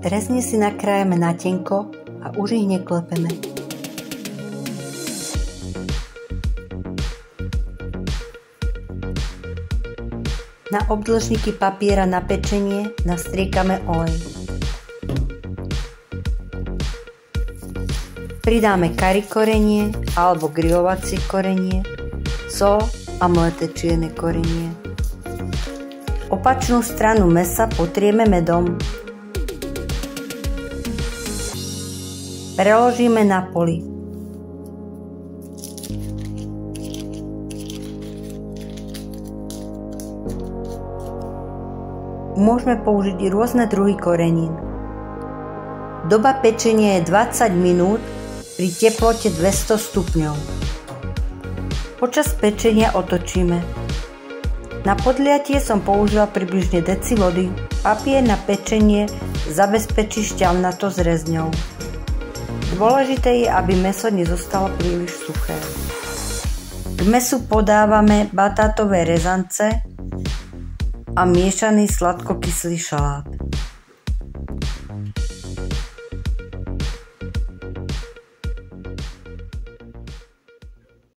Rezne si nakrájame na tenko a už ich neklepeme. Na obdĺžniky papiera na pečenie nastriekame olej. Pridáme kari korenie alebo grilovacie korenie, sol a mleté čierne korenie. Opačnú stranu mäsa potrieme medom. Preložíme na poli. Môžeme použiť rôzne druhy korenín. Doba pečenia je 20 minút pri teplote 200 stupňov. Počas pečenia otočíme. Na podliatie som použila približne deci vody. Papier na pečenie zabezpečí šťavnato s rezňou. Dôležité je, aby mäso nezostalo príliš suché. K mäsu podávame batátové rezance a miešaný sladkokyslý šalát.